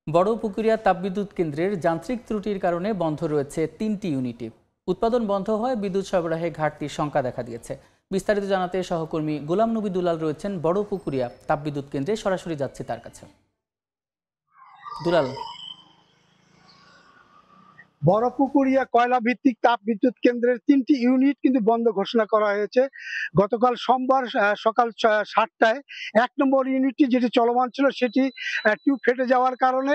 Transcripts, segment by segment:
বড়পুকুরিয়া তাপবিদ্যুৎ কেন্দ্রের যান্ত্রিক ত্রুটির কারণে বন্ধ রয়েছে ৩টি ইউনিটে। উৎপাদন বন্ধ হয় বিদ্যুৎ সরবরাহে ঘাটতির শঙ্কা দেখা দিয়েছে। বিস্তারিত জানাতে সহকর্মী গোলাম নবী দুলাল রয়েছেন বড়পুকুরিয়া তাপবিদ্যুৎ কেন্দ্রে, সরাসরি যাচ্ছে তার কাছে। দুলাল। বড়পুকুরিয়া কয়লা ভিত্তিক তাপ বিদ্যুৎ কেন্দ্রের ৩টি ইউনিট কিন্তু বন্ধ ঘোষণা করা হয়েছে। গতকাল সোমবার সকাল ৭টায় ১ নম্বর ইউনিটটি যেটি চলমান ছিল সেটি টিউব ফেটে যাওয়ার কারণে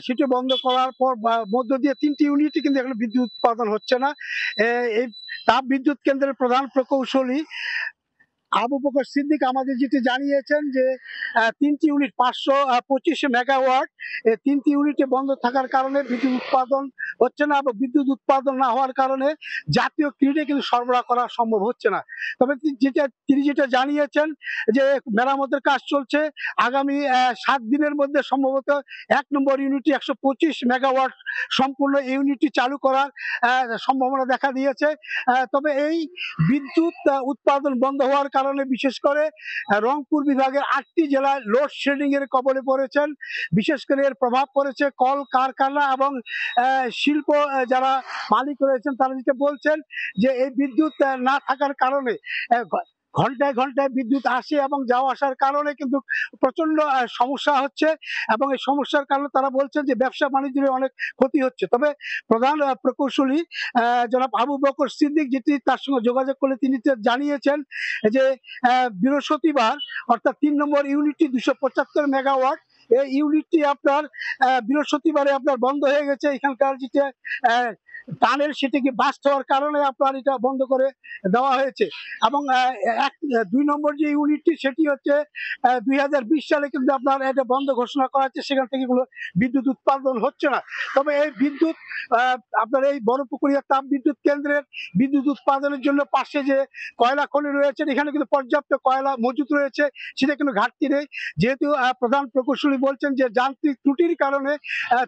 সেটি বন্ধ করার পর মধ্য দিয়ে ৩টি ইউনিটই কিন্তু এখনো বিদ্যুৎ উৎপাদন হচ্ছে না। এই তাপ বিদ্যুৎ কেন্দ্রের প্রধান প্রকৌশলী আবু বকর সিদ্দিক আমাদের যেটি জানিয়েছেন যে ৩টি ইউনিট ৫২৫ মেগাওয়াট, এই ৩টি ইউনিটে বন্ধ থাকার কারণে বিদ্যুৎ উৎপাদন হচ্ছে না, এবং বিদ্যুৎ উৎপাদন না হওয়ার কারণে জাতীয় গ্রিডে কিন্তু সরবরাহ করা সম্ভব হচ্ছে না। তবে তিনি যেটা জানিয়েছেন যে মেরামতের কাজ চলছে, আগামী ৭ দিনের মধ্যে সম্ভবত ১ নম্বর ইউনিটটি ১২৫ মেগাওয়াট সম্পূর্ণ ইউনিটটি চালু করার সম্ভাবনা দেখা দিয়েছে। তবে এই বিদ্যুৎ উৎপাদন বন্ধ হওয়ার কারণে বিশেষ করে রংপুর বিভাগের ৮টি জেলায় লোডশেডিং এর কবলে পড়েছেন। বিশেষ করে এর প্রভাব পড়েছে কল কারখানা এবং শিল্প যারা মালিক রয়েছেন তারা যেটা বলছেন যে এই বিদ্যুৎ না থাকার কারণে ঘন্টায় ঘন্টায় বিদ্যুৎ আসে এবং যাওয়া আসার কারণে কিন্তু প্রচন্ড সমস্যা হচ্ছে, এবং এই সমস্যার কারণে তারা বলছেন যে ব্যবসা বাণিজ্যের অনেক ক্ষতি হচ্ছে। তবে প্রধান প্রকৌশলী জনাব আবু বকর সিদ্দিক যেটি তার সঙ্গে যোগাযোগ করলে তিনি জানিয়েছেন যে বৃহস্পতিবার অর্থাৎ ৩ নম্বর ইউনিটটি ২৭৫ মেগাওয়াট, এই ইউনিটটি আপনার বৃহস্পতিবারে আপনার বন্ধ হয়ে গেছে। এখানকার যেটা টানেল সেটিকে বাস্ট হওয়ার কারণে আপনার এটা বন্ধ করে দেওয়া হয়েছে। এবং ২ নম্বর যে ইউনিটটি সেটি হচ্ছে ২০২০ সালে কিন্তু আপনার এটা বন্ধ ঘোষণা করা হচ্ছে, সেখান থেকে কোনো বিদ্যুৎ উৎপাদন হচ্ছে না। তবে এই বিদ্যুৎ আপনার এই বড়পুকুরিয়া তাপ বিদ্যুৎ কেন্দ্রের বিদ্যুৎ উৎপাদনের জন্য পাশে যে কয়লা খনি রয়েছে এখানে কিন্তু পর্যাপ্ত কয়লা মজুত রয়েছে, সেটা কিন্তু ঘাটতি নেই। যেহেতু প্রধান প্রকৌশলী বলছেন যে যান্ত্রিক ত্রুটির কারণে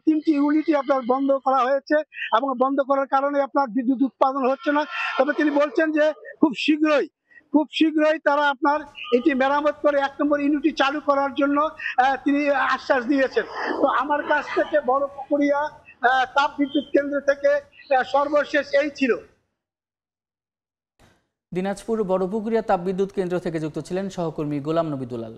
৩টি ইউনিটই আপনার বন্ধ করা হয়েছে, এবং বন্ধ করার কারণে আপনার বিদ্যুৎ উৎপাদন হচ্ছে না। তবে তিনি বলছেন যে খুব শীঘ্রই তারা আপনার এটি মেরামত করে ১ নম্বর ইউনিটটি চালু করার জন্য তিনি আশ্বাস দিয়েছেন। তো আমার কাছ থেকে বড়পুকুরিয়া তাপ বিদ্যুৎ কেন্দ্র থেকে সর্বশেষ এই ছিল। দিনাজপুর বড়পুকুরিয়া তাপবিদ্যুৎ কেন্দ্র থেকে যুক্ত ছিলেন সহকর্মী গোলাম নবী দুলাল।